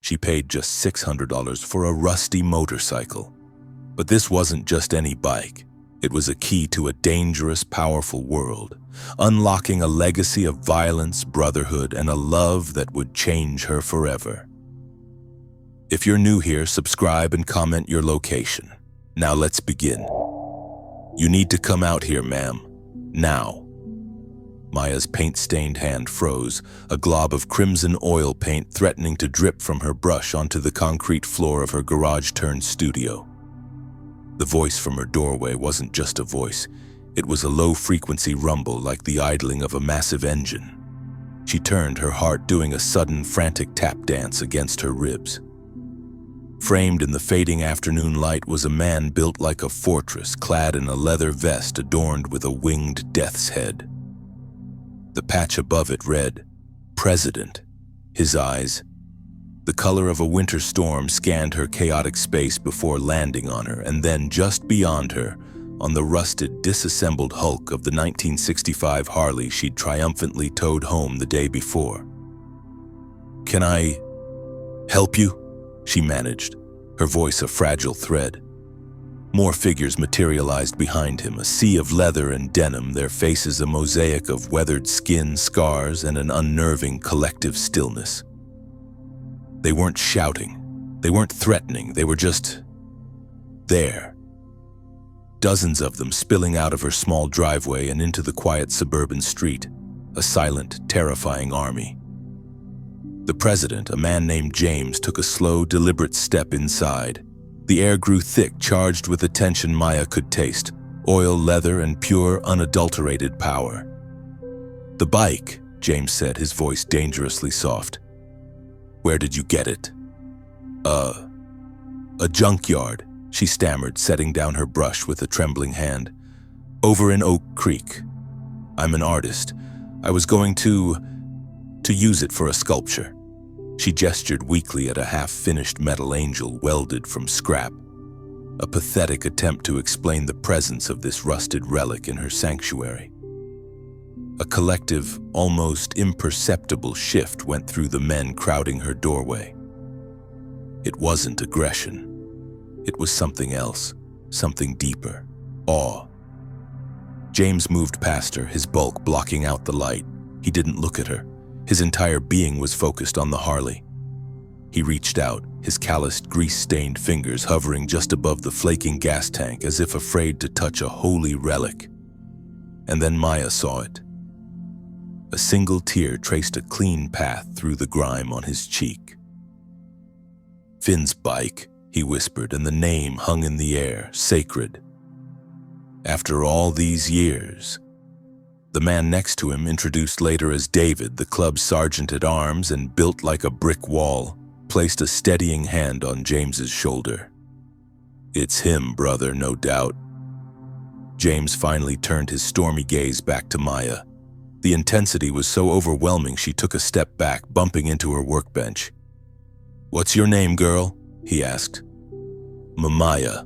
She paid just $600 for a rusty motorcycle. But this wasn't just any bike. It was a key to a dangerous, powerful world, unlocking a legacy of violence, brotherhood, and a love that would change her forever. If you're new here, subscribe and comment your location. Now let's begin. You need to come out here, ma'am. Now. Maya's paint-stained hand froze, a glob of crimson oil paint threatening to drip from her brush onto the concrete floor of her garage-turned studio. The voice from her doorway wasn't just a voice. It was a low-frequency rumble like the idling of a massive engine. She turned, her heart doing a sudden, frantic tap dance against her ribs. Framed in the fading afternoon light was a man built like a fortress, clad in a leather vest adorned with a winged death's head. The patch above it read, "President." His eyes, the color of a winter storm, scanned her chaotic space before landing on her, and then just beyond her, on the rusted, disassembled hulk of the 1965 Harley she'd triumphantly towed home the day before. "Can I help you?" she managed, her voice a fragile thread. More figures materialized behind him, a sea of leather and denim, their faces a mosaic of weathered skin, scars, and an unnerving collective stillness. They weren't shouting, they weren't threatening, they were just there. Dozens of them spilling out of her small driveway and into the quiet suburban street, a silent, terrifying army. The president, a man named James, took a slow, deliberate step inside. The air grew thick, charged with a tension Maya could taste, oil, leather, and pure, unadulterated power. "The bike," James said, his voice dangerously soft. "Where did you get it?" A junkyard," she stammered, setting down her brush with a trembling hand. "Over in Oak Creek. I'm an artist. I was going to use it for a sculpture." She gestured weakly at a half-finished metal angel welded from scrap, a pathetic attempt to explain the presence of this rusted relic in her sanctuary. A collective, almost imperceptible shift went through the men crowding her doorway. It wasn't aggression. It was something else, something deeper, awe. James moved past her, his bulk blocking out the light. He didn't look at her. His entire being was focused on the Harley. He reached out, his calloused, grease-stained fingers hovering just above the flaking gas tank as if afraid to touch a holy relic. And then Maya saw it. A single tear traced a clean path through the grime on his cheek. "Finn's bike," he whispered, and the name hung in the air, sacred. After all these years. The man next to him, introduced later as David, the club's sergeant-at-arms and built like a brick wall, placed a steadying hand on James's shoulder. "It's him, brother, no doubt." James finally turned his stormy gaze back to Maya. The intensity was so overwhelming she took a step back, bumping into her workbench. "What's your name, girl?" he asked. "Maya.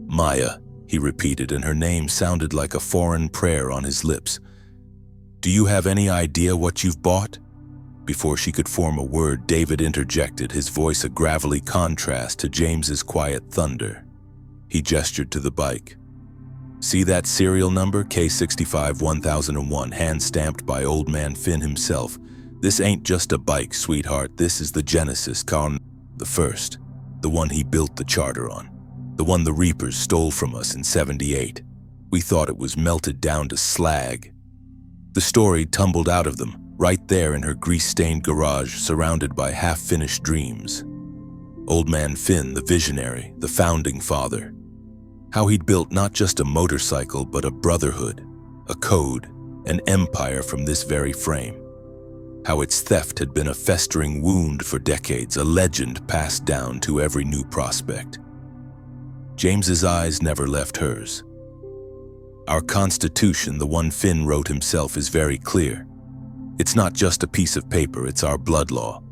Maya," he repeated, and her name sounded like a foreign prayer on his lips. "Do you have any idea what you've bought?" Before she could form a word, David interjected, his voice a gravelly contrast to James's quiet thunder. He gestured to the bike. "See that serial number, K65-1001, hand-stamped by Old Man Finn himself? This ain't just a bike, sweetheart. This is the Genesis car, the first, the one he built the charter on. The one the Reapers stole from us in '78. We thought it was melted down to slag." The story tumbled out of them, right there in her grease-stained garage, surrounded by half-finished dreams. Old Man Finn, the visionary, the founding father. How he'd built not just a motorcycle, but a brotherhood, a code, an empire from this very frame. How its theft had been a festering wound for decades, a legend passed down to every new prospect. James's eyes never left hers. "Our Constitution, the one Finn wrote himself, is very clear. It's not just a piece of paper, it's our blood law."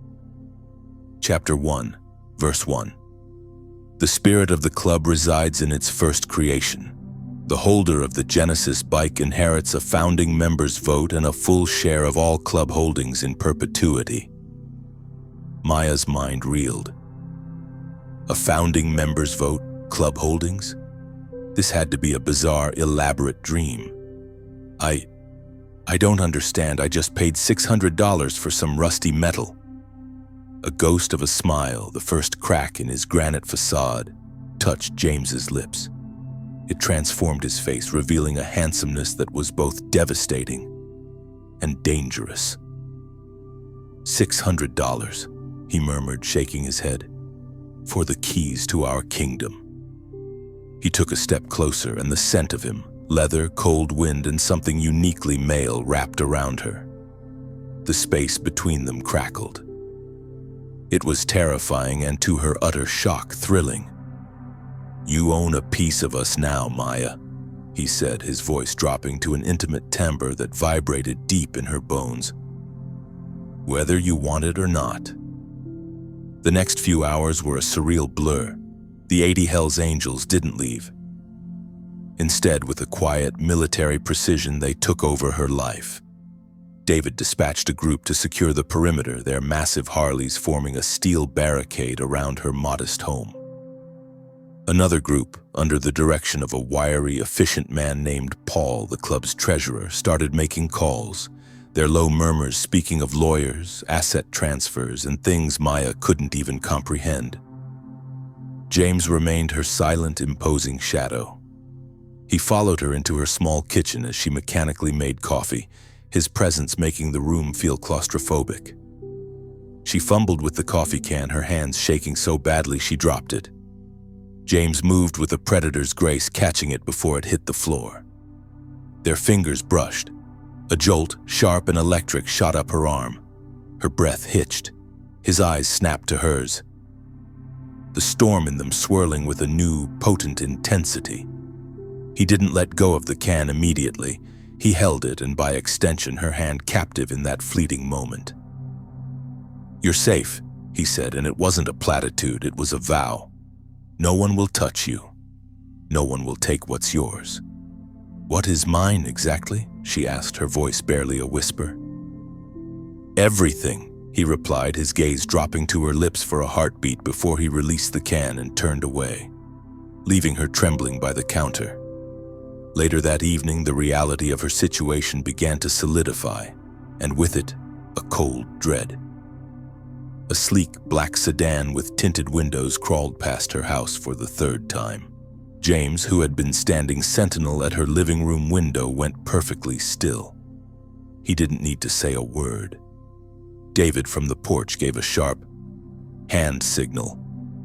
Chapter 1, Verse 1. "The spirit of the club resides in its first creation. The holder of the Genesis bike inherits a founding member's vote and a full share of all club holdings in perpetuity." Maya's mind reeled. A founding members vote, club holdings? This had to be a bizarre, elaborate dream. I don't understand. I just paid $600 for some rusty metal. A ghost of a smile, the first crack in his granite facade, touched James's lips. It transformed his face, revealing a handsomeness that was both devastating and dangerous. $600, he murmured, shaking his head, for the keys to our kingdom. He took a step closer, and the scent of him, leather, cold wind, and something uniquely male wrapped around her. The space between them crackled. It was terrifying and, to her utter shock, thrilling. "You own a piece of us now, Maya," he said, his voice dropping to an intimate timbre that vibrated deep in her bones. "Whether you want it or not." The next few hours were a surreal blur. The 80 Hells Angels didn't leave. Instead, with a quiet, military precision, they took over her life. David dispatched a group to secure the perimeter, their massive Harleys forming a steel barricade around her modest home. Another group, under the direction of a wiry, efficient man named Paul, the club's treasurer, started making calls, their low murmurs speaking of lawyers, asset transfers, and things Maya couldn't even comprehend. James remained her silent, imposing shadow. He followed her into her small kitchen as she mechanically made coffee, his presence making the room feel claustrophobic. She fumbled with the coffee can, her hands shaking so badly she dropped it. James moved with a predator's grace, catching it before it hit the floor. Their fingers brushed. A jolt, sharp and electric, shot up her arm. Her breath hitched. His eyes snapped to hers, the storm in them swirling with a new, potent intensity. He didn't let go of the can immediately. He held it, and by extension, her hand captive in that fleeting moment. "You're safe," he said, and it wasn't a platitude, it was a vow. "No one will touch you. No one will take what's yours." "What is mine exactly?" she asked, her voice barely a whisper. "Everything," he replied, his gaze dropping to her lips for a heartbeat before he released the can and turned away, leaving her trembling by the counter. Later that evening, the reality of her situation began to solidify, and with it, a cold dread. A sleek black sedan with tinted windows crawled past her house for the third time. James, who had been standing sentinel at her living room window, went perfectly still. He didn't need to say a word. David from the porch gave a sharp hand signal,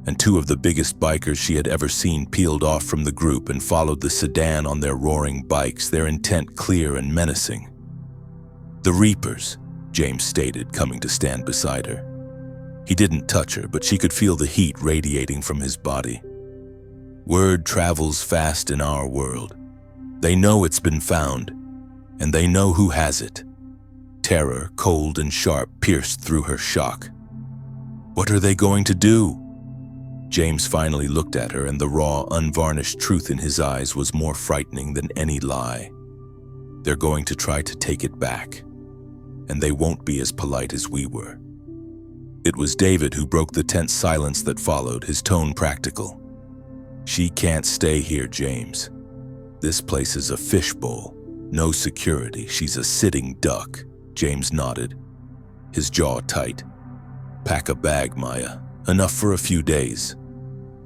and two of the biggest bikers she had ever seen peeled off from the group and followed the sedan on their roaring bikes, their intent clear and menacing. "The Reapers," James stated, coming to stand beside her. He didn't touch her, but she could feel the heat radiating from his body. "Word travels fast in our world. They know it's been found, and they know who has it." Terror, cold and sharp, pierced through her shock. "What are they going to do?" James finally looked at her, and the raw, unvarnished truth in his eyes was more frightening than any lie. "They're going to try to take it back, and they won't be as polite as we were." It was David who broke the tense silence that followed, his tone practical. "She can't stay here, James. This place is a fishbowl. No security. She's a sitting duck." James nodded, his jaw tight. "Pack a bag, Maya. Enough for a few days."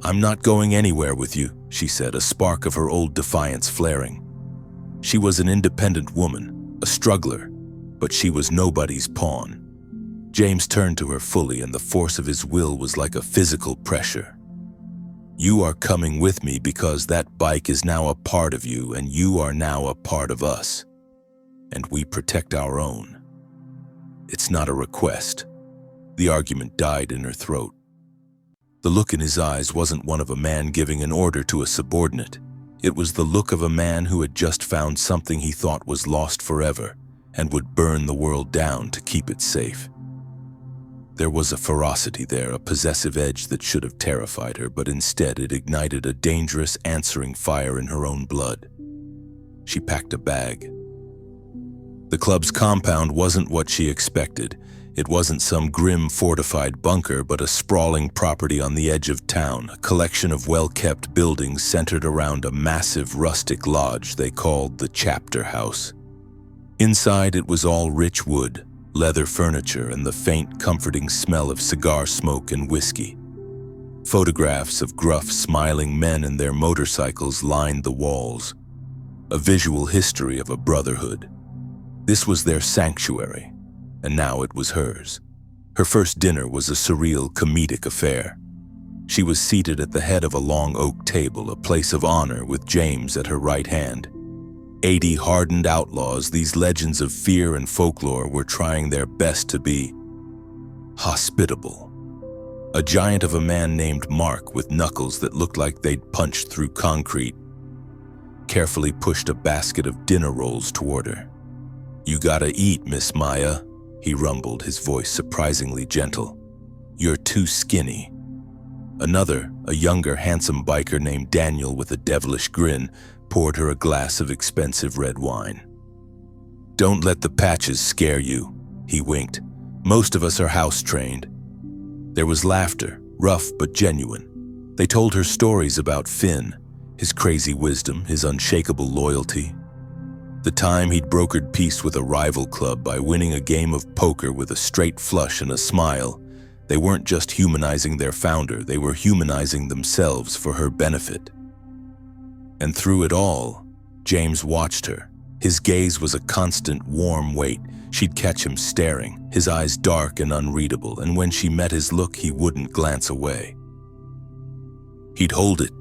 "I'm not going anywhere with you," she said, a spark of her old defiance flaring. She was an independent woman, a struggler, but she was nobody's pawn. James turned to her fully, and the force of his will was like a physical pressure. "You are coming with me because that bike is now a part of you, and you are now a part of us. And we protect our own. It's not a request." The argument died in her throat. The look in his eyes wasn't one of a man giving an order to a subordinate. It was the look of a man who had just found something he thought was lost forever and would burn the world down to keep it safe. There was a ferocity there, a possessive edge that should have terrified her, but instead it ignited a dangerous answering fire in her own blood. She packed a bag. The club's compound wasn't what she expected. It wasn't some grim fortified bunker, but a sprawling property on the edge of town, a collection of well-kept buildings centered around a massive rustic lodge they called the Chapter House. Inside, it was all rich wood, leather furniture, and the faint, comforting smell of cigar smoke and whiskey. Photographs of gruff, smiling men and their motorcycles lined the walls, a visual history of a brotherhood. This was their sanctuary, and now it was hers. Her first dinner was a surreal, comedic affair. She was seated at the head of a long oak table, a place of honor, with James at her right hand. 80 hardened outlaws, these legends of fear and folklore, were trying their best to be hospitable. A giant of a man named Mark, with knuckles that looked like they'd punched through concrete, carefully pushed a basket of dinner rolls toward her. "You gotta eat, Miss Maya," he rumbled, his voice surprisingly gentle. "You're too skinny." Another, a younger, handsome biker named Daniel with a devilish grin, poured her a glass of expensive red wine. "Don't let the patches scare you," he winked. "Most of us are house-trained." There was laughter, rough but genuine. They told her stories about Finn, his crazy wisdom, his unshakable loyalty. The time he'd brokered peace with a rival club by winning a game of poker with a straight flush and a smile. They weren't just humanizing their founder, they were humanizing themselves for her benefit. And through it all, James watched her. His gaze was a constant, warm weight. She'd catch him staring, his eyes dark and unreadable, and when she met his look, he wouldn't glance away. He'd hold it,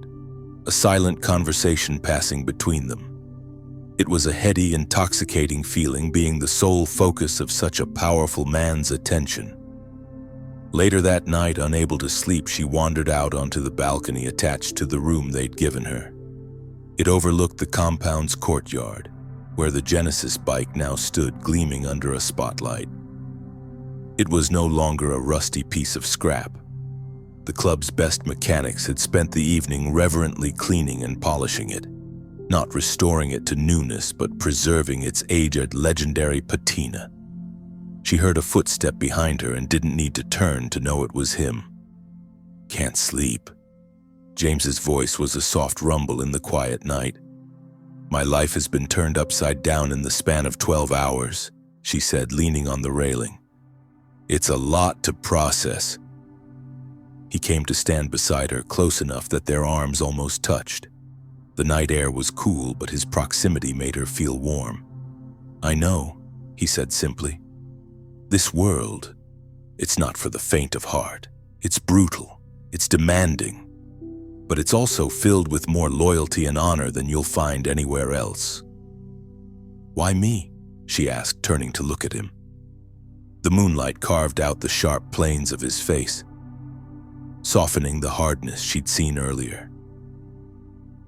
a silent conversation passing between them. It was a heady, intoxicating feeling, being the sole focus of such a powerful man's attention. Later that night, unable to sleep, she wandered out onto the balcony attached to the room they'd given her. It overlooked the compound's courtyard, where the Genesis bike now stood gleaming under a spotlight. It was no longer a rusty piece of scrap. The club's best mechanics had spent the evening reverently cleaning and polishing it, not restoring it to newness, but preserving its aged, legendary patina. She heard a footstep behind her and didn't need to turn to know it was him. "Can't sleep." James's voice was a soft rumble in the quiet night. "My life has been turned upside down in the span of 12 hours, she said, leaning on the railing. "It's a lot to process." He came to stand beside her, close enough that their arms almost touched. The night air was cool, but his proximity made her feel warm. "I know," he said simply. "This world, it's not for the faint of heart. It's brutal, it's demanding, but it's also filled with more loyalty and honor than you'll find anywhere else." "Why me?" she asked, turning to look at him. The moonlight carved out the sharp planes of his face, softening the hardness she'd seen earlier.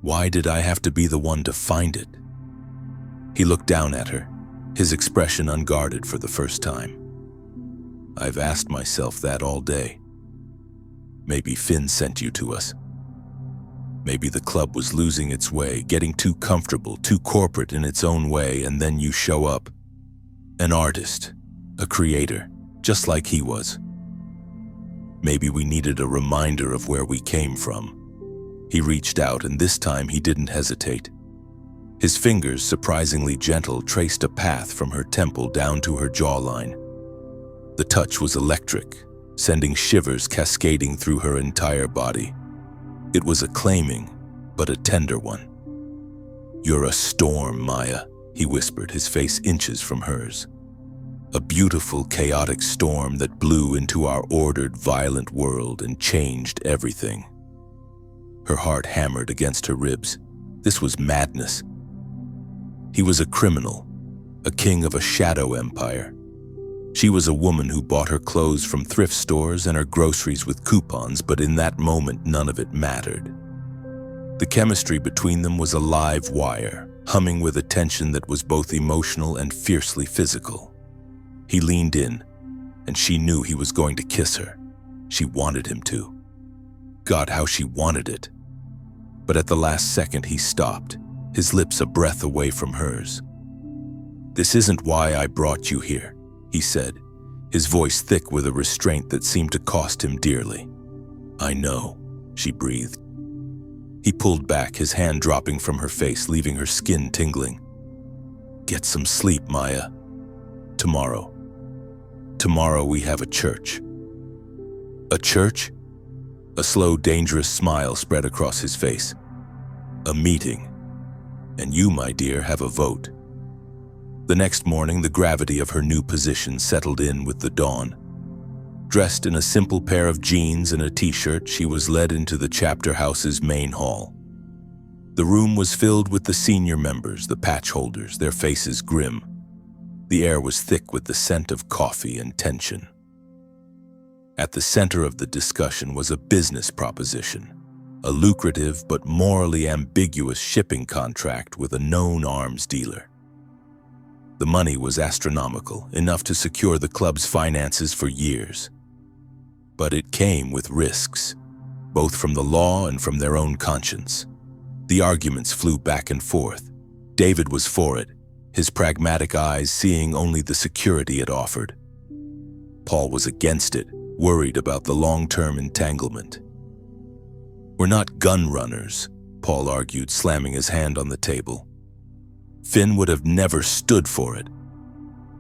"Why did I have to be the one to find it?" He looked down at her, his expression unguarded for the first time. "I've asked myself that all day. Maybe Finn sent you to us. Maybe the club was losing its way, getting too comfortable, too corporate in its own way, and then you show up. An artist, a creator, just like he was. Maybe we needed a reminder of where we came from." He reached out, and this time he didn't hesitate. His fingers, surprisingly gentle, traced a path from her temple down to her jawline. The touch was electric, sending shivers cascading through her entire body. It was a claiming, but a tender one. "You're a storm, Maya," he whispered, his face inches from hers. "A beautiful, chaotic storm that blew into our ordered, violent world and changed everything." Her heart hammered against her ribs. This was madness. He was a criminal, a king of a shadow empire. She was a woman who bought her clothes from thrift stores and her groceries with coupons, but in that moment, none of it mattered. The chemistry between them was a live wire, humming with a tension that was both emotional and fiercely physical. He leaned in, and she knew he was going to kiss her. She wanted him to. God, how she wanted it. But at the last second, he stopped, his lips a breath away from hers. "This isn't why I brought you here," he said, his voice thick with a restraint that seemed to cost him dearly. "I know," she breathed. He pulled back, his hand dropping from her face, leaving her skin tingling. "Get some sleep, Maya. Tomorrow we have a church." "A church?" A slow, dangerous smile spread across his face. "A meeting. And you, my dear, have a vote." The next morning, the gravity of her new position settled in with the dawn. Dressed in a simple pair of jeans and a t-shirt, she was led into the chapter house's main hall. The room was filled with the senior members, the patch holders, their faces grim. The air was thick with the scent of coffee and tension. At the center of the discussion was a business proposition, a lucrative but morally ambiguous shipping contract with a known arms dealer. The money was astronomical, enough to secure the club's finances for years. But it came with risks, both from the law and from their own conscience. The arguments flew back and forth. David was for it, his pragmatic eyes seeing only the security it offered. Paul was against it, worried about the long-term entanglement. "We're not gun runners," Paul argued, slamming his hand on the table. Finn would have never stood for it.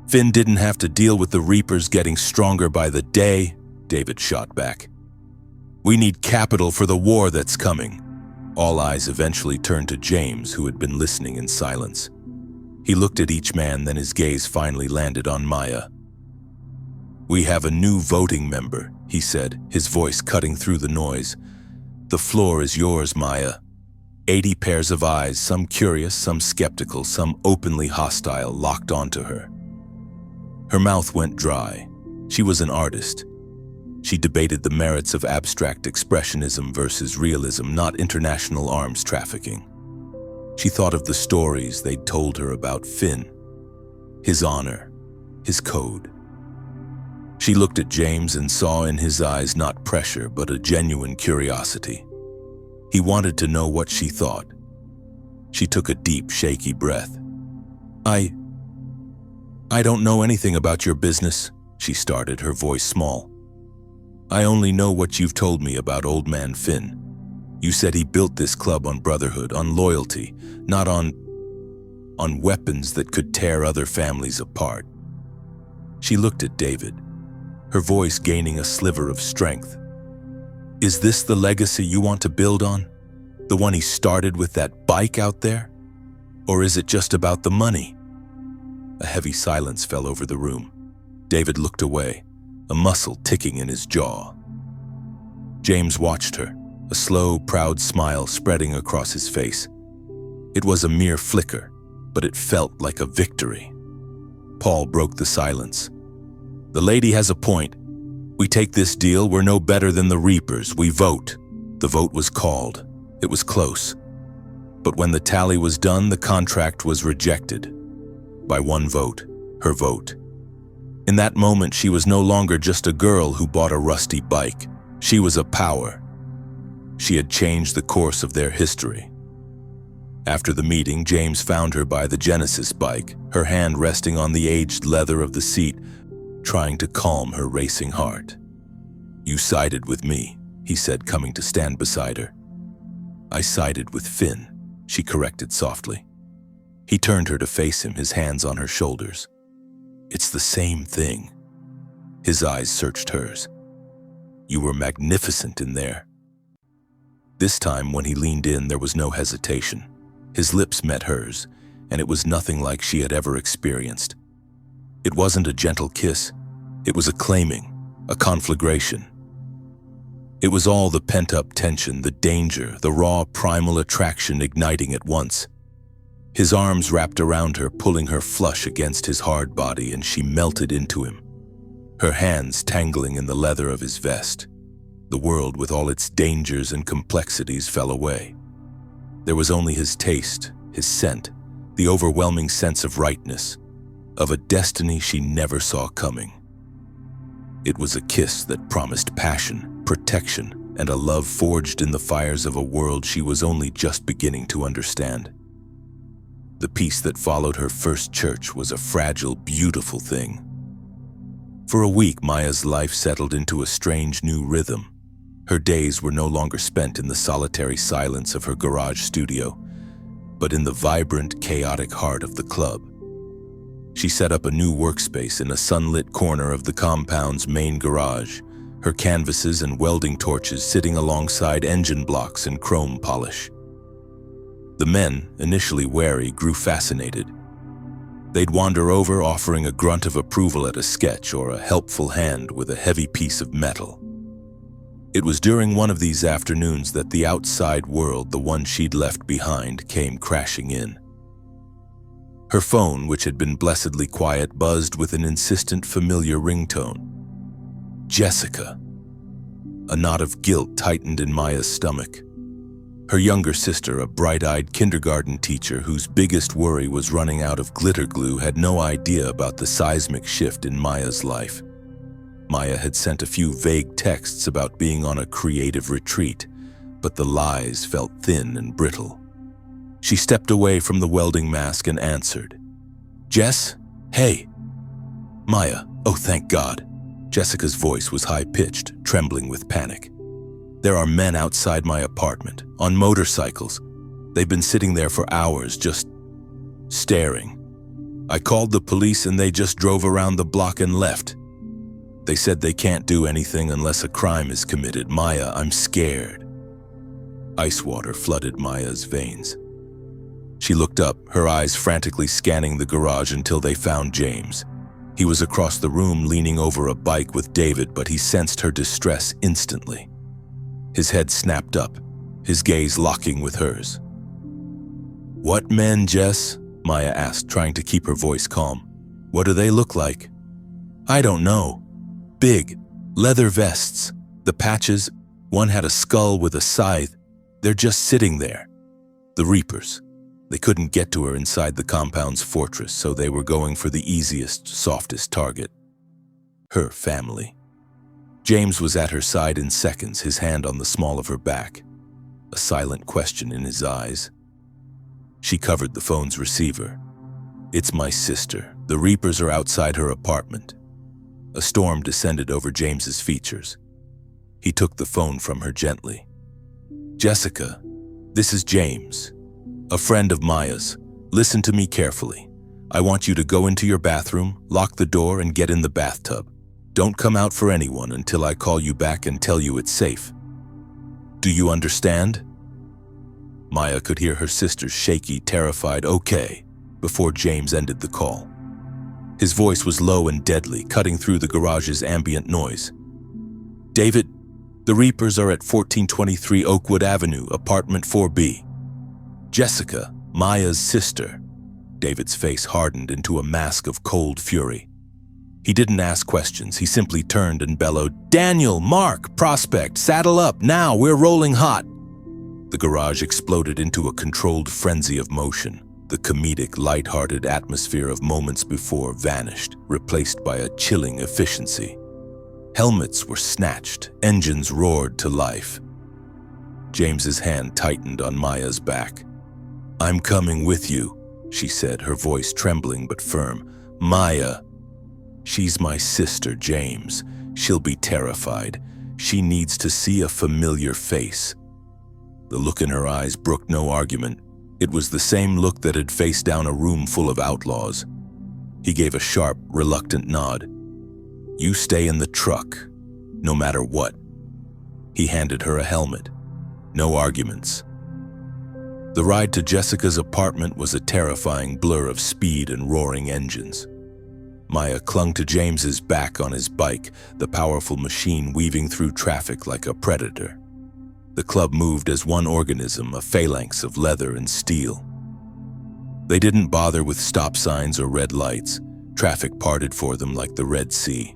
"Finn didn't have to deal with the Reapers getting stronger by the day," David shot back. "We need capital for the war that's coming." All eyes eventually turned to James, who had been listening in silence. He looked at each man, then his gaze finally landed on Maya. "We have a new voting member," he said, his voice cutting through the noise. "The floor is yours, Maya." 80 pairs of eyes, some curious, some skeptical, some openly hostile, locked onto her. Her mouth went dry. She was an artist. She debated the merits of abstract expressionism versus realism, not international arms trafficking. She thought of the stories they'd told her about Finn, his honor, his code. She looked at James and saw in his eyes not pressure, but a genuine curiosity. He wanted to know what she thought. She took a deep, shaky breath. I don't know anything about your business," she started, her voice small. "I only know what you've told me about Old Man Finn. You said he built this club on brotherhood, on loyalty, not on weapons that could tear other families apart." She looked at David, her voice gaining a sliver of strength. "Is this the legacy you want to build on? The one he started with that bike out there? Or is it just about the money?" A heavy silence fell over the room. David looked away, a muscle ticking in his jaw. James watched her, a slow, proud smile spreading across his face. It was a mere flicker, but it felt like a victory. Paul broke the silence. "The lady has a point. We take this deal, we're no better than the Reapers. We vote." The vote was called. It was close. But when the tally was done, the contract was rejected. By one vote, her vote. In that moment, she was no longer just a girl who bought a rusty bike. She was a power. She had changed the course of their history. After the meeting, James found her by the Genesis bike, her hand resting on the aged leather of the seat, trying to calm her racing heart. "You sided with me," he said, coming to stand beside her. "I sided with Finn," she corrected softly. He turned her to face him, his hands on her shoulders. "It's the same thing." His eyes searched hers. "You were magnificent in there." This time, when he leaned in, there was no hesitation. His lips met hers, and it was nothing like she had ever experienced. It wasn't a gentle kiss. It was a claiming, a conflagration. It was all the pent-up tension, the danger, the raw primal attraction igniting at once. His arms wrapped around her, pulling her flush against his hard body, and she melted into him, her hands tangling in the leather of his vest. The world, with all its dangers and complexities, fell away. There was only his taste, his scent, the overwhelming sense of rightness, of a destiny she never saw coming. It was a kiss that promised passion, protection, and a love forged in the fires of a world she was only just beginning to understand. The peace that followed her first church was a fragile, beautiful thing. For a week, Maya's life settled into a strange new rhythm. Her days were no longer spent in the solitary silence of her garage studio, but in the vibrant, chaotic heart of the club. She set up a new workspace in a sunlit corner of the compound's main garage, her canvases and welding torches sitting alongside engine blocks and chrome polish. The men, initially wary, grew fascinated. They'd wander over, offering a grunt of approval at a sketch or a helpful hand with a heavy piece of metal. It was during one of these afternoons that the outside world, the one she'd left behind, came crashing in. Her phone, which had been blessedly quiet, buzzed with an insistent, familiar ringtone. Jessica. A knot of guilt tightened in Maya's stomach. Her younger sister, a bright-eyed kindergarten teacher whose biggest worry was running out of glitter glue, had no idea about the seismic shift in Maya's life. Maya had sent a few vague texts about being on a creative retreat, but the lies felt thin and brittle. She stepped away from the welding mask and answered. Jess? Hey. Maya, oh thank God. Jessica's voice was high-pitched, trembling with panic. There are men outside my apartment, on motorcycles. They've been sitting there for hours, just staring. I called the police and they just drove around the block and left. They said they can't do anything unless a crime is committed. Maya, I'm scared. Ice water flooded Maya's veins. She looked up, her eyes frantically scanning the garage until they found James. He was across the room leaning over a bike with David, but he sensed her distress instantly. His head snapped up, his gaze locking with hers. What men, Jess? Maya asked, trying to keep her voice calm. What do they look like? I don't know. Big, leather vests, the patches, one had a skull with a scythe. They're just sitting there. The Reapers. They couldn't get to her inside the compound's fortress, so they were going for the easiest, softest target. Her family. James was at her side in seconds, his hand on the small of her back, a silent question in his eyes. She covered the phone's receiver. It's my sister. The Reapers are outside her apartment. A storm descended over James's features. He took the phone from her gently. Jessica, this is James. A friend of Maya's. Listen to me carefully. I want you to go into your bathroom, lock the door, and get in the bathtub. Don't come out for anyone until I call you back and tell you it's safe. Do you understand? Maya could hear her sister's shaky, terrified "okay" before James ended the call. His voice was low and deadly, cutting through the garage's ambient noise. David, the Reapers are at 1423 Oakwood Avenue, apartment 4B. Jessica, Maya's sister. David's face hardened into a mask of cold fury. He didn't ask questions. He simply turned and bellowed, Daniel, Mark, Prospect, saddle up, now, we're rolling hot. The garage exploded into a controlled frenzy of motion. The comedic, light-hearted atmosphere of moments before vanished, replaced by a chilling efficiency. Helmets were snatched, engines roared to life. James's hand tightened on Maya's back. I'm coming with you, she said, her voice trembling but firm. Maya. She's my sister, James. She'll be terrified. She needs to see a familiar face. The look in her eyes brooked no argument. It was the same look that had faced down a room full of outlaws. He gave a sharp, reluctant nod. You stay in the truck, no matter what. He handed her a helmet. No arguments. The ride to Jessica's apartment was a terrifying blur of speed and roaring engines. Maya clung to James's back on his bike, the powerful machine weaving through traffic like a predator. The club moved as one organism, a phalanx of leather and steel. They didn't bother with stop signs or red lights. Traffic parted for them like the Red Sea.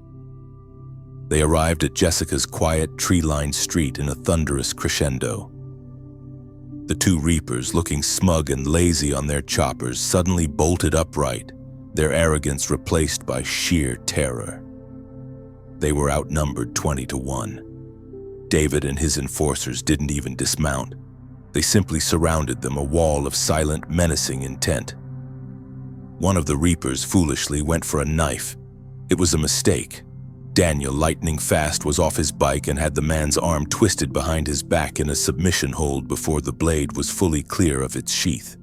They arrived at Jessica's quiet, tree-lined street in a thunderous crescendo. The two Reapers, looking smug and lazy on their choppers, suddenly bolted upright, their arrogance replaced by sheer terror. They were outnumbered 20-1. David and his enforcers didn't even dismount. They simply surrounded them, a wall of silent, menacing intent. One of the Reapers foolishly went for a knife. It was a mistake. Daniel, lightning fast, was off his bike and had the man's arm twisted behind his back in a submission hold before the blade was fully clear of its sheath.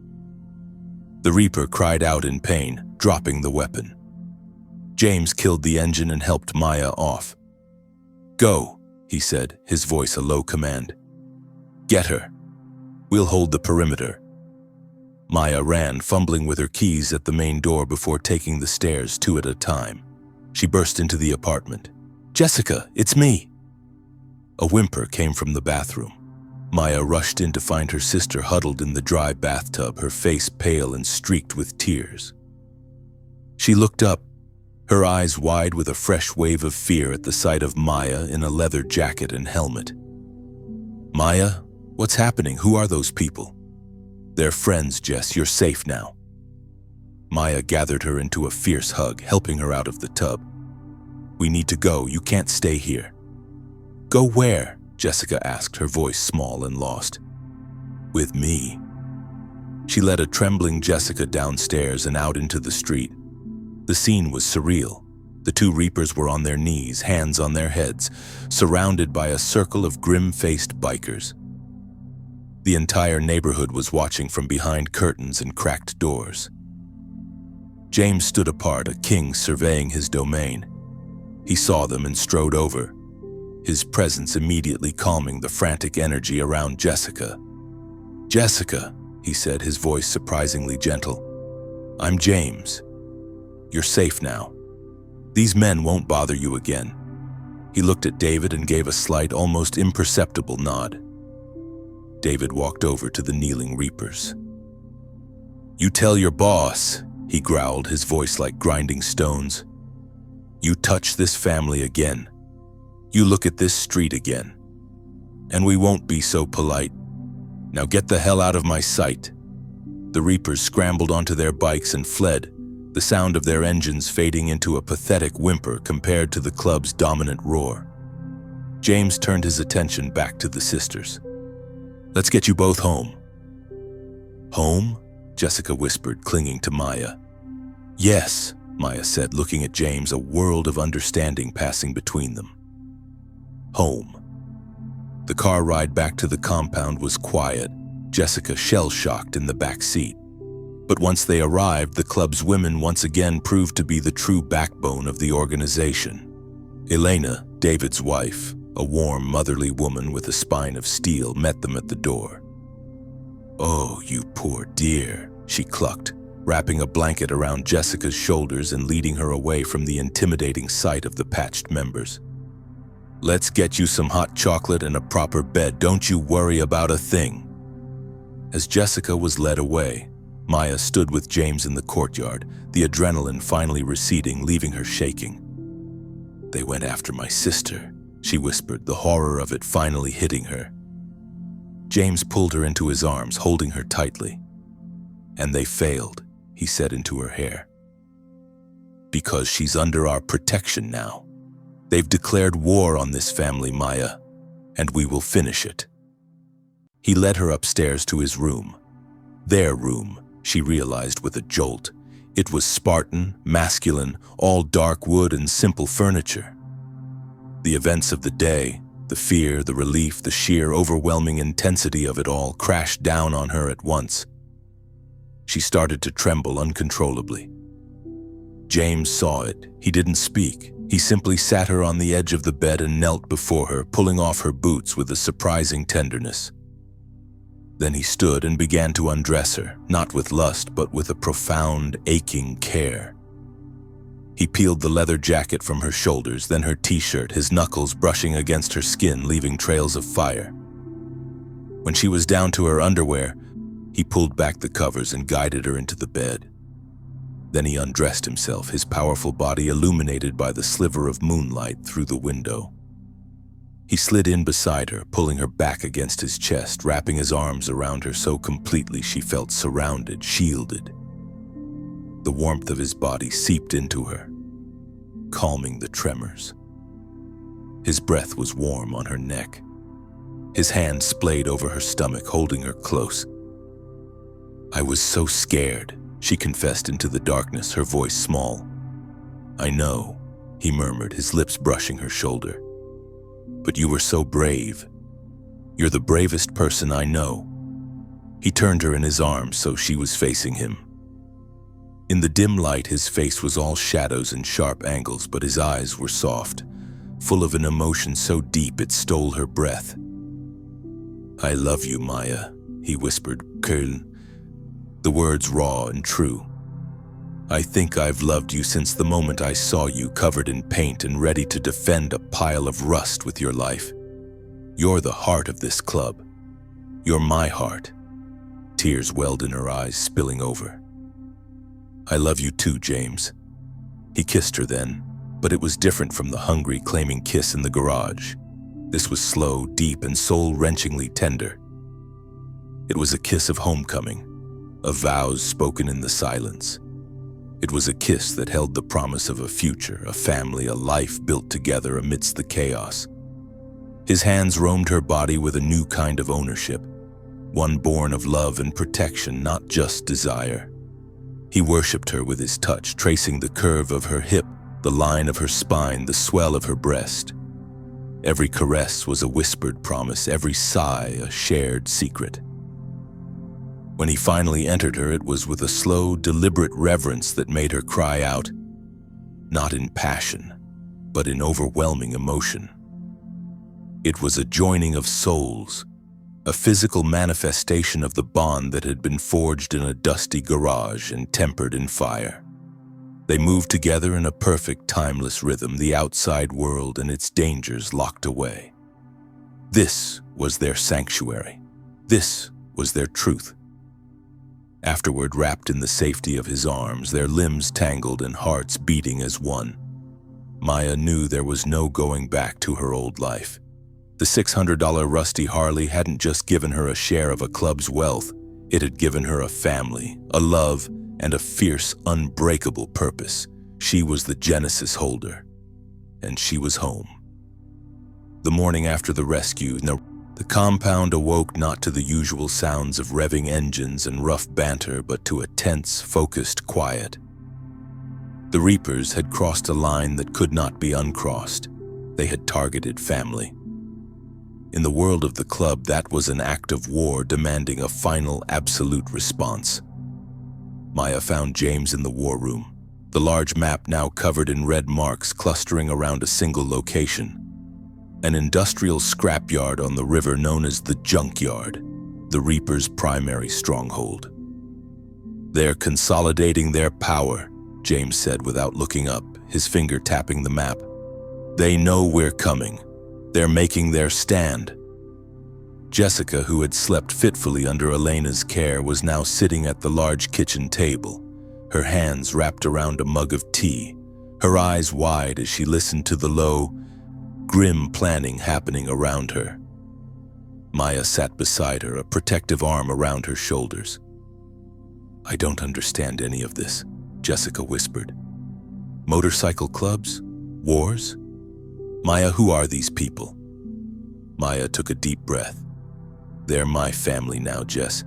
The Reaper cried out in pain, dropping the weapon. James killed the engine and helped Maya off. "Go," he said, his voice a low command. "Get her. We'll hold the perimeter." Maya ran, fumbling with her keys at the main door before taking the stairs 2 at a time. She burst into the apartment. "Jessica, it's me!" A whimper came from the bathroom. Maya rushed in to find her sister huddled in the dry bathtub, her face pale and streaked with tears. She looked up, her eyes wide with a fresh wave of fear at the sight of Maya in a leather jacket and helmet. "Maya, what's happening? Who are those people?" "They're friends, Jess. You're safe now." Maya gathered her into a fierce hug, helping her out of the tub. "We need to go. You can't stay here." "Go where?" Jessica asked, her voice small and lost. "With me." She led a trembling Jessica downstairs and out into the street. The scene was surreal. The 2 Reapers were on their knees, hands on their heads, surrounded by a circle of grim-faced bikers. The entire neighborhood was watching from behind curtains and cracked doors. James stood apart, a king surveying his domain. He saw them and strode over, his presence immediately calming the frantic energy around Jessica. "Jessica," he said, his voice surprisingly gentle. "I'm James. You're safe now. These men won't bother you again." He looked at David and gave a slight, almost imperceptible nod. David walked over to the kneeling Reapers. "You tell your boss," he growled, his voice like grinding stones. "You touch this family again. You look at this street again. And we won't be so polite. Now get the hell out of my sight." The Reapers scrambled onto their bikes and fled, the sound of their engines fading into a pathetic whimper compared to the club's dominant roar. James turned his attention back to the sisters. "Let's get you both home." "Home?" Jessica whispered, clinging to Maya. "Yes," Maya said, looking at James, a world of understanding passing between them. "Home." The car ride back to the compound was quiet, Jessica shell-shocked in the back seat. But once they arrived, the club's women once again proved to be the true backbone of the organization. Elena, David's wife, a warm, motherly woman with a spine of steel, met them at the door. "Oh, you poor dear," she clucked, wrapping a blanket around Jessica's shoulders and leading her away from the intimidating sight of the patched members. "Let's get you some hot chocolate and a proper bed. Don't you worry about a thing." As Jessica was led away, Maya stood with James in the courtyard, the adrenaline finally receding, leaving her shaking. "They went after my sister," she whispered, the horror of it finally hitting her. James pulled her into his arms, holding her tightly. "And they failed," he said into her hair. "Because she's under our protection now. They've declared war on this family, Maya, and we will finish it." He led her upstairs to his room. Their room, she realized with a jolt. It was Spartan, masculine, all dark wood and simple furniture. The events of the day, the fear, the relief, the sheer, overwhelming intensity of it all crashed down on her at once. She started to tremble uncontrollably. James saw it. He didn't speak. He simply sat her on the edge of the bed and knelt before her, pulling off her boots with a surprising tenderness. Then he stood and began to undress her, not with lust, but with a profound, aching care. He peeled the leather jacket from her shoulders, then her t-shirt, his knuckles brushing against her skin, leaving trails of fire. When she was down to her underwear, he pulled back the covers and guided her into the bed. Then he undressed himself, his powerful body illuminated by the sliver of moonlight through the window. He slid in beside her, pulling her back against his chest, wrapping his arms around her so completely she felt surrounded, shielded. The warmth of his body seeped into her, calming the tremors. His breath was warm on her neck. His hand splayed over her stomach, holding her close. "I was so scared," she confessed into the darkness, her voice small. "I know. he murmured, his lips brushing her shoulder. "But you were so brave. You're the bravest person I know." He turned her in his arms so she was facing him. In the dim light, his face was all shadows and sharp angles, but his eyes were soft, full of an emotion so deep it stole her breath. "I love you, Maya," he whispered, the words raw and true. "I think I've loved you since the moment I saw you covered in paint and ready to defend a pile of rust with your life. You're the heart of this club. You're my heart." Tears welled in her eyes, spilling over. "I love you too, James." He kissed her then, but it was different from the hungry, claiming kiss in the garage. This was slow, deep, and soul-wrenchingly tender. It was a kiss of homecoming, of vows spoken in the silence. It was a kiss that held the promise of a future, a family, a life built together amidst the chaos. His hands roamed her body with a new kind of ownership, one born of love and protection, not just desire. He worshipped her with his touch, tracing the curve of her hip, the line of her spine, the swell of her breast. Every caress was a whispered promise, every sigh a shared secret. When he finally entered her, it was with a slow, deliberate reverence that made her cry out, not in passion, but in overwhelming emotion. It was a joining of souls, a physical manifestation of the bond that had been forged in a dusty garage and tempered in fire. They moved together in a perfect, timeless rhythm, the outside world and its dangers locked away. This was their sanctuary. This was their truth. Afterward, wrapped in the safety of his arms, their limbs tangled and hearts beating as one, Maya knew there was no going back to her old life. The $600 rusty Harley hadn't just given her a share of a club's wealth, it had given her a family, a love, and a fierce, unbreakable purpose. She was the Genesis holder, and she was home. The morning after the rescue, the compound awoke not to the usual sounds of revving engines and rough banter, but to a tense, focused quiet. The Reapers had crossed a line that could not be uncrossed. They had targeted family. In the world of the club, that was an act of war demanding a final, absolute response. Maya found James in the war room, the large map now covered in red marks clustering around a single location. An industrial scrapyard on the river known as the Junkyard, the Reapers' primary stronghold. "They're consolidating their power," James said without looking up, his finger tapping the map. "They know we're coming. They're making their stand." Jessica, who had slept fitfully under Elena's care, was now sitting at the large kitchen table, her hands wrapped around a mug of tea, her eyes wide as she listened to the low, grim planning happening around her. Maya sat beside her, a protective arm around her shoulders. "I don't understand any of this," Jessica whispered. "Motorcycle clubs? Wars? Maya, who are these people?" Maya took a deep breath. "They're my family now, Jess,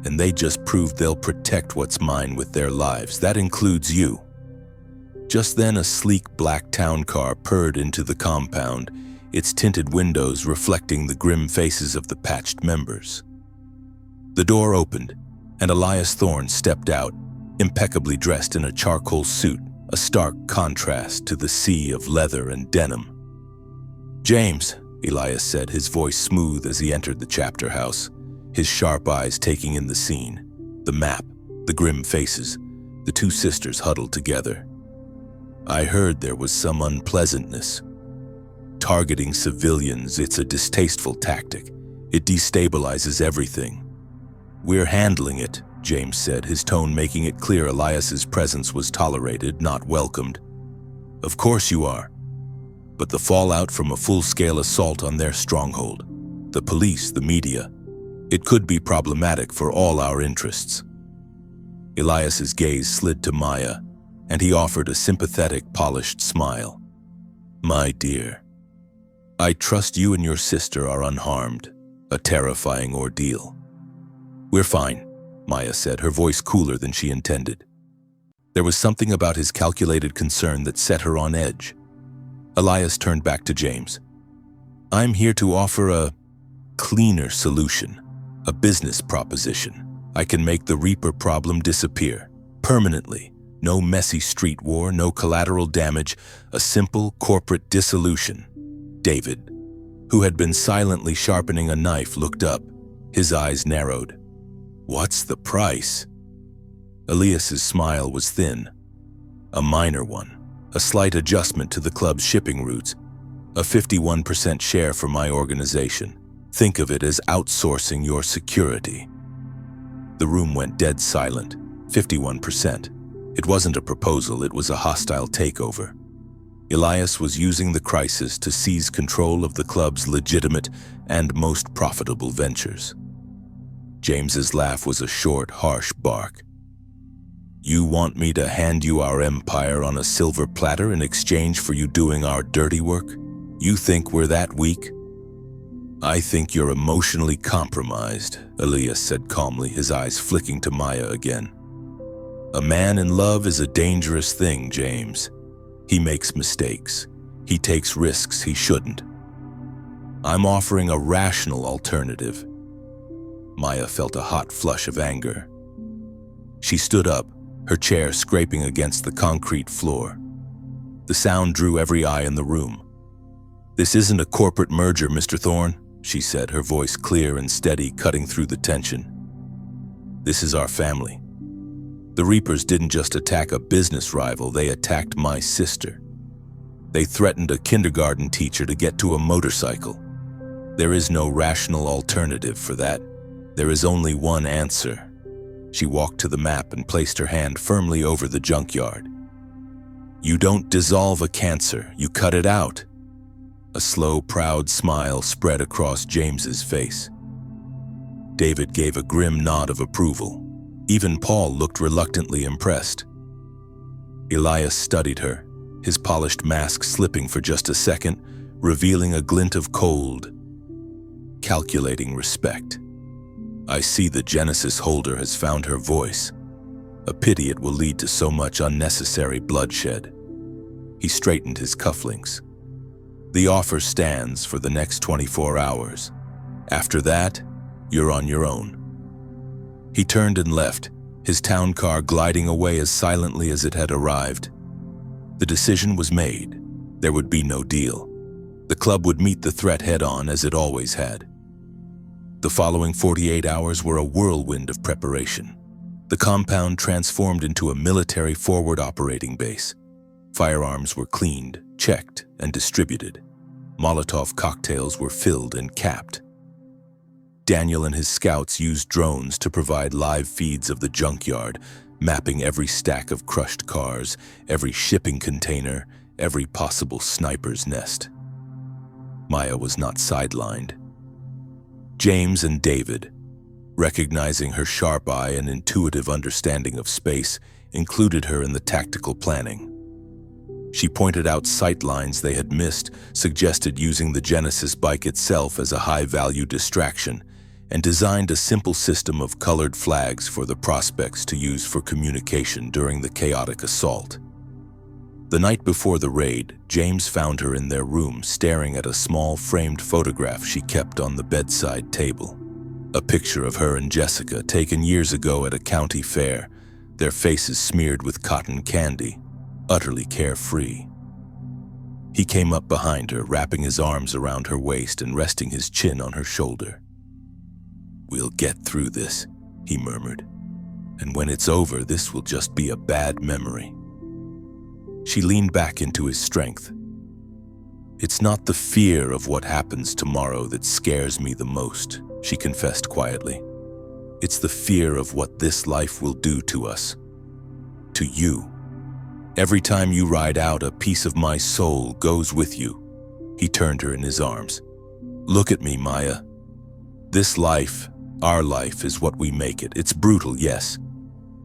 and they just proved they'll protect what's mine with their lives. That includes you." Just then, a sleek black town car purred into the compound, its tinted windows reflecting the grim faces of the patched members. The door opened, and Elias Thorne stepped out, impeccably dressed in a charcoal suit, a stark contrast to the sea of leather and denim. "James," Elias said, his voice smooth as he entered the chapter house, his sharp eyes taking in the scene, the map, the grim faces, the two sisters huddled together. "I heard there was some unpleasantness. Targeting civilians, it's a distasteful tactic. It destabilizes everything." "We're handling it," James said, his tone making it clear Elias's presence was tolerated, not welcomed. "Of course you are. But the fallout from a full-scale assault on their stronghold, the police, the media, it could be problematic for all our interests." Elias's gaze slid to Maya, and he offered a sympathetic, polished smile. "My dear, I trust you and your sister are unharmed, a terrifying ordeal." "We're fine," Maya said, her voice cooler than she intended. There was something about his calculated concern that set her on edge. Elias turned back to James. I'm here to offer a cleaner solution, a business proposition. I can make the Reaper problem disappear, permanently. No messy street war, no collateral damage, a simple corporate dissolution. David, who had been silently sharpening a knife, looked up. His eyes narrowed. What's the price? Elias's smile was thin. A minor one, a slight adjustment to the club's shipping routes, a 51% share for my organization. Think of it as outsourcing your security. The room went dead silent. 51%. It wasn't a proposal, it was a hostile takeover. Elias was using the crisis to seize control of the club's legitimate and most profitable ventures. James's laugh was a short, harsh bark. You want me to hand you our empire on a silver platter in exchange for you doing our dirty work? You think we're that weak? I think you're emotionally compromised, Elias said calmly, his eyes flicking to Maya again. A man in love is a dangerous thing, James. He makes mistakes. He takes risks he shouldn't. I'm offering a rational alternative. Maya felt a hot flush of anger. She stood up, her chair scraping against the concrete floor. The sound drew every eye in the room. This isn't a corporate merger, Mr. Thorne, she said, her voice clear and steady, cutting through the tension. This is our family. The Reapers didn't just attack a business rival, they attacked my sister. They threatened a kindergarten teacher to get to a motorcycle. There is no rational alternative for that. There is only one answer. She walked to the map and placed her hand firmly over the junkyard. You don't dissolve a cancer, you cut it out. A slow, proud smile spread across James's face. David gave a grim nod of approval. Even Paul looked reluctantly impressed. Elias studied her, his polished mask slipping for just a second, revealing a glint of cold, calculating respect. I see the Genesis holder has found her voice. A pity it will lead to so much unnecessary bloodshed. He straightened his cufflinks. The offer stands for the next 24 hours. After that, you're on your own. He turned and left, his town car gliding away as silently as it had arrived. The decision was made. There would be no deal. The club would meet the threat head-on as it always had. The following 48 hours were a whirlwind of preparation. The compound transformed into a military forward operating base. Firearms were cleaned, checked, and distributed. Molotov cocktails were filled and capped. Daniel and his scouts used drones to provide live feeds of the junkyard, mapping every stack of crushed cars, every shipping container, every possible sniper's nest. Maya was not sidelined. James and David, recognizing her sharp eye and intuitive understanding of space, included her in the tactical planning. She pointed out sight lines they had missed, suggested using the Genesis bike itself as a high-value distraction, and designed a simple system of colored flags for the prospects to use for communication during the chaotic assault. The night before the raid, James found her in their room staring at a small framed photograph she kept on the bedside table. A picture of her and Jessica taken years ago at a county fair, their faces smeared with cotton candy, utterly carefree. He came up behind her, wrapping his arms around her waist and resting his chin on her shoulder. We'll get through this, he murmured. And when it's over, this will just be a bad memory. She leaned back into his strength. It's not the fear of what happens tomorrow that scares me the most, she confessed quietly. It's the fear of what this life will do to us. To you. Every time you ride out, a piece of my soul goes with you. He turned her in his arms. Look at me, Maya. This life, our life, is what we make it. It's brutal, yes,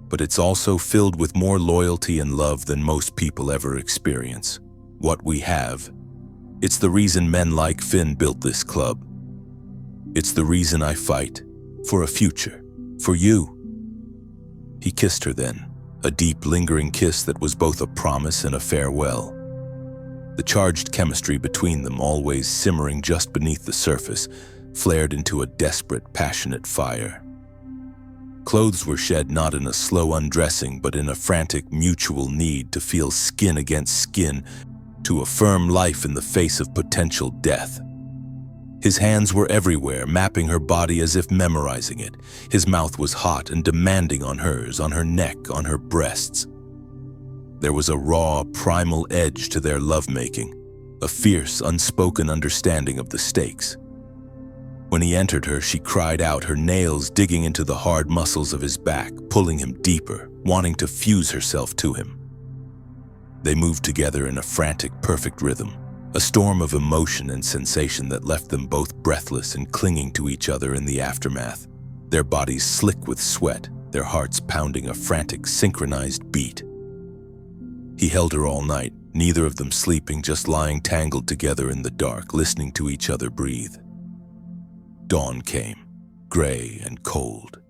but it's also filled with more loyalty and love than most people ever experience. What we have. It's the reason men like Finn built this club. It's the reason I fight. For a future. For you. He kissed her then. a deep, lingering kiss that was both a promise and a farewell. The charged chemistry between them, always simmering just beneath the surface, flared into a desperate, passionate fire. Clothes were shed not in a slow undressing, but in a frantic, mutual need to feel skin against skin, to affirm life in the face of potential death. His hands were everywhere, mapping her body as if memorizing it. His mouth was hot and demanding on hers, on her neck, on her breasts. There was a raw, primal edge to their lovemaking, a fierce, unspoken understanding of the stakes. When he entered her, she cried out, her nails digging into the hard muscles of his back, pulling him deeper, wanting to fuse herself to him. They moved together in a frantic, perfect rhythm, a storm of emotion and sensation that left them both breathless and clinging to each other in the aftermath, their bodies slick with sweat, their hearts pounding a frantic, synchronized beat. He held her all night, neither of them sleeping, just lying tangled together in the dark, listening to each other breathe. Dawn came, gray and cold.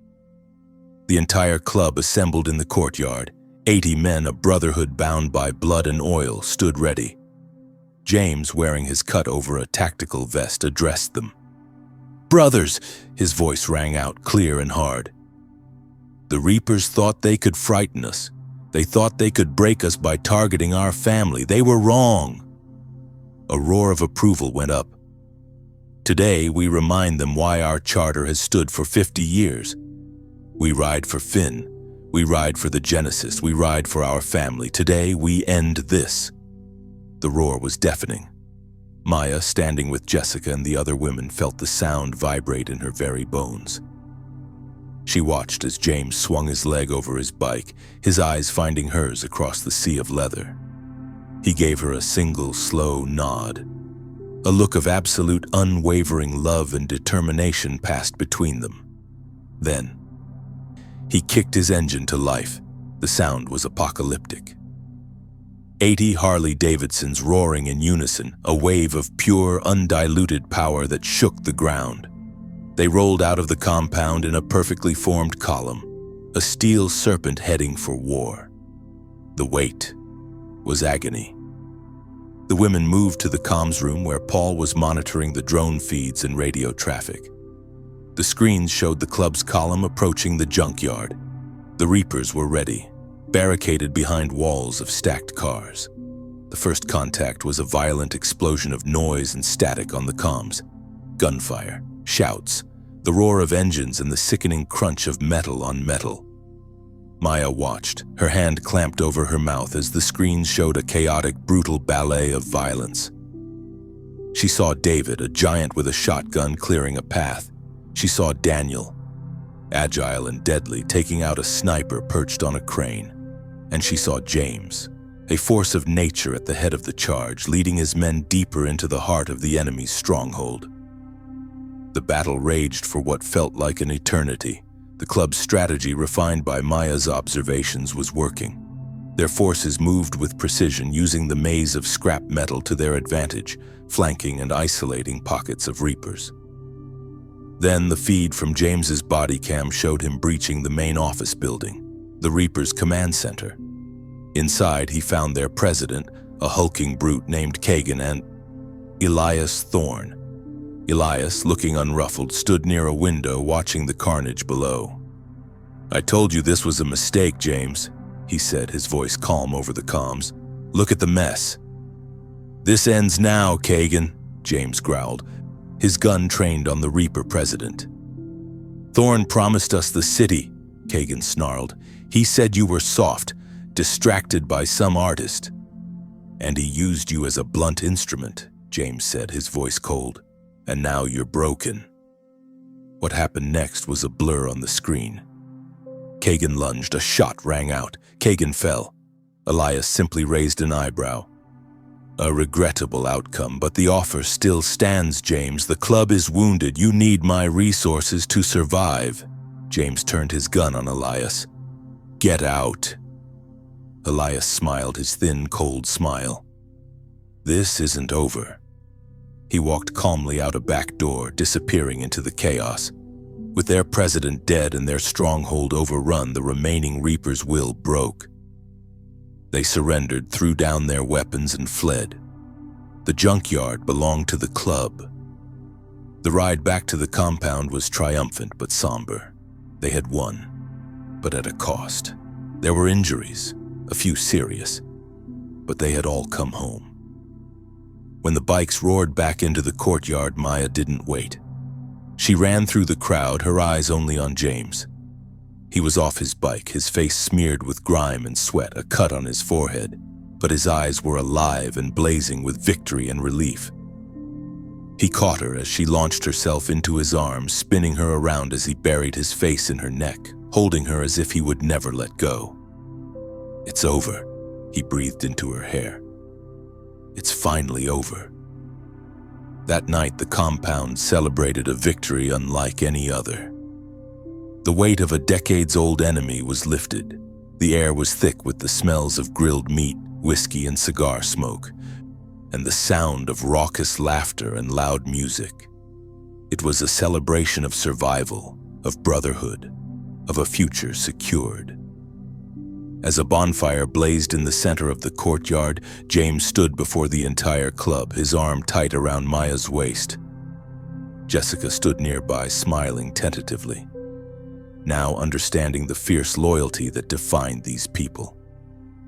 The entire club assembled in the courtyard. 80 men, a brotherhood bound by blood and oil, stood ready. James, wearing his cut over a tactical vest, addressed them. "Brothers," his voice rang out clear and hard. "The Reapers thought they could frighten us. They thought they could break us by targeting our family. They were wrong." A roar of approval went up. "Today, we remind them why our charter has stood for 50 years. We ride for Finn. We ride for the Genesis. We ride for our family. Today, we end this." The roar was deafening. Maya, standing with Jessica and the other women, felt the sound vibrate in her very bones. She watched as James swung his leg over his bike, his eyes finding hers across the sea of leather. He gave her a single, slow nod. A look of absolute, unwavering love and determination passed between them. Then, he kicked his engine to life. The sound was apocalyptic. 80 Harley Davidsons roaring in unison, a wave of pure, undiluted power that shook the ground. They rolled out of the compound in a perfectly formed column, a steel serpent heading for war. The wait was agony. The women moved to the comms room where Paul was monitoring the drone feeds and radio traffic. The screens showed the club's column approaching the junkyard. The Reapers were ready, barricaded behind walls of stacked cars. The first contact was a violent explosion of noise and static on the comms. Gunfire, shouts, the roar of engines and the sickening crunch of metal on metal. Maya watched, her hand clamped over her mouth as the screens showed a chaotic, brutal ballet of violence. She saw David, a giant with a shotgun, clearing a path. She saw Daniel, agile and deadly, taking out a sniper perched on a crane. And she saw James, a force of nature at the head of the charge, leading his men deeper into the heart of the enemy's stronghold. The battle raged for what felt like an eternity. The club's strategy, refined by Maya's observations, was working. Their forces moved with precision, using the maze of scrap metal to their advantage, flanking and isolating pockets of Reapers. Then the feed from James's body cam showed him breaching the main office building, the Reapers' command center. Inside, he found their president, a hulking brute named Kagan, and Elias Thorne. Elias, looking unruffled, stood near a window watching the carnage below. "I told you this was a mistake, James," he said, his voice calm over the comms. "Look at the mess." "This ends now, Kagan," James growled, his gun trained on the Reaper president. "Thorne promised us the city," Kagan snarled. "He said you were soft, distracted by some artist." "And he used you as a blunt instrument," James said, his voice cold. "And now you're broken." What happened next was a blur on the screen. Kagan lunged, a shot rang out. Kagan fell. Elias simply raised an eyebrow. "A regrettable outcome, but the offer still stands, James. The club is wounded. You need my resources to survive." James turned his gun on Elias. "Get out." Elias smiled, his thin, cold smile. "This isn't over." He walked calmly out a back door, disappearing into the chaos. With their president dead and their stronghold overrun, the remaining Reapers' will broke. They surrendered, threw down their weapons, and fled. The junkyard belonged to the club. The ride back to the compound was triumphant but somber. They had won, but at a cost. There were injuries, a few serious, but they had all come home. When the bikes roared back into the courtyard, Maya didn't wait. She ran through the crowd, her eyes only on James. He was off his bike, his face smeared with grime and sweat, a cut on his forehead, but his eyes were alive and blazing with victory and relief. He caught her as she launched herself into his arms, spinning her around as he buried his face in her neck, holding her as if he would never let go. "It's over," he breathed into her hair. "It's finally over." That night, the compound celebrated a victory unlike any other. The weight of a decades-old enemy was lifted. The air was thick with the smells of grilled meat, whiskey, and cigar smoke, and the sound of raucous laughter and loud music. It was a celebration of survival, of brotherhood, of a future secured. As a bonfire blazed in the center of the courtyard, James stood before the entire club, his arm tight around Maya's waist. Jessica stood nearby, smiling tentatively, now understanding the fierce loyalty that defined these people.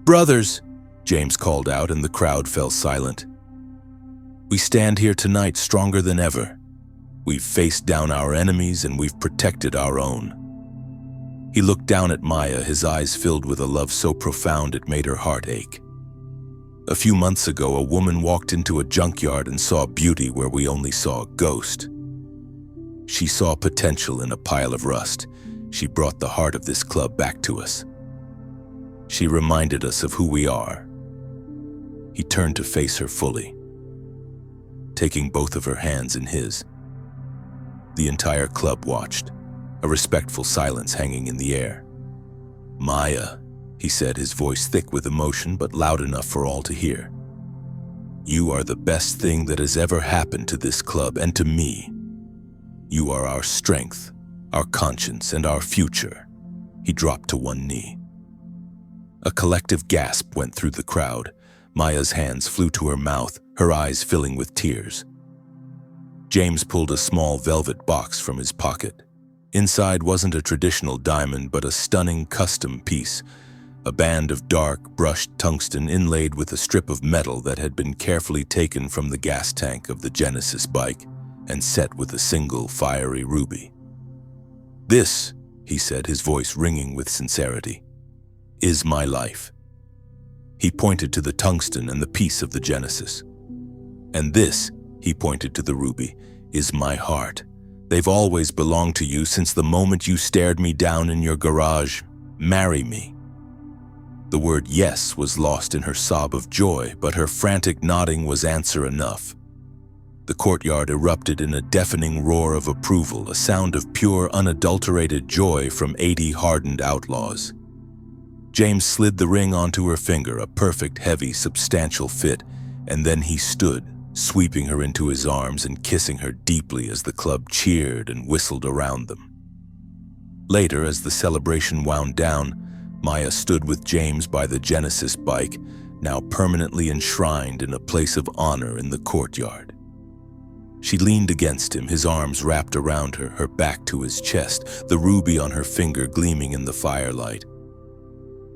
"Brothers!" James called out, and the crowd fell silent. "We stand here tonight stronger than ever. We've faced down our enemies and we've protected our own." He looked down at Maya, his eyes filled with a love so profound it made her heart ache. A few months ago, a woman walked into a junkyard and saw beauty where we only saw a ghost. She saw potential in a pile of rust. She brought the heart of this club back to us. She reminded us of who we are. He turned to face her fully, taking both of her hands in his. The entire club watched, a respectful silence hanging in the air. "Maya," he said, his voice thick with emotion but loud enough for all to hear. "You are the best thing that has ever happened to this club and to me. You are our strength, our conscience, and our future." He dropped to one knee. A collective gasp went through the crowd. Maya's hands flew to her mouth, her eyes filling with tears. James pulled a small velvet box from his pocket. Inside wasn't a traditional diamond, but a stunning custom piece, a band of dark, brushed tungsten inlaid with a strip of metal that had been carefully taken from the gas tank of the Genesis bike and set with a single fiery ruby. "This," he said, his voice ringing with sincerity, "is my life." He pointed to the tungsten and the piece of the Genesis. "And this," he pointed to the ruby, "is my heart. They've always belonged to you since the moment you stared me down in your garage. Marry me." The word yes was lost in her sob of joy, but her frantic nodding was answer enough. The courtyard erupted in a deafening roar of approval, a sound of pure, unadulterated joy from 80 hardened outlaws. James slid the ring onto her finger, a perfect, heavy, substantial fit, and then he stood, sweeping her into his arms and kissing her deeply as the club cheered and whistled around them. Later, as the celebration wound down, Maya stood with James by the Genesis bike, now permanently enshrined in a place of honor in the courtyard. She leaned against him, his arms wrapped around her, her back to his chest, the ruby on her finger gleaming in the firelight.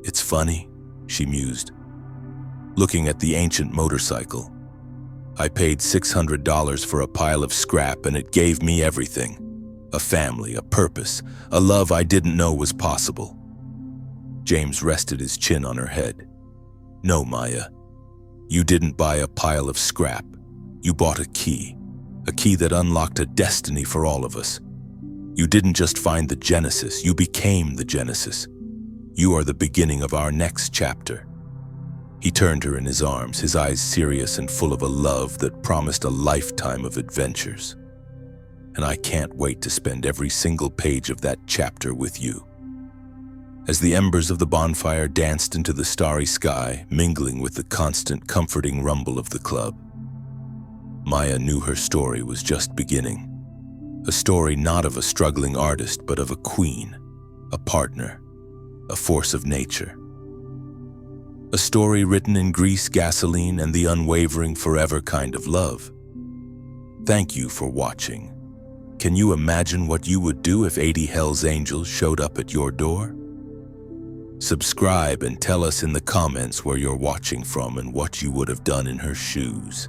"It's funny," she mused, looking at the ancient motorcycle. "I paid $600 for a pile of scrap and it gave me everything. A family, a purpose, a love I didn't know was possible." James rested his chin on her head. "No, Maya, you didn't buy a pile of scrap. You bought a key that unlocked a destiny for all of us. You didn't just find the Genesis, you became the Genesis. You are the beginning of our next chapter." He turned her in his arms, his eyes serious and full of a love that promised a lifetime of adventures. "And I can't wait to spend every single page of that chapter with you." As the embers of the bonfire danced into the starry sky, mingling with the constant, comforting rumble of the club, Maya knew her story was just beginning. A story not of a struggling artist, but of a queen, a partner, a force of nature. A story written in grease, gasoline, and the unwavering forever kind of love. Thank you for watching. Can you imagine what you would do if 80 Hells Angels showed up at your door? Subscribe and tell us in the comments where you're watching from and what you would have done in her shoes.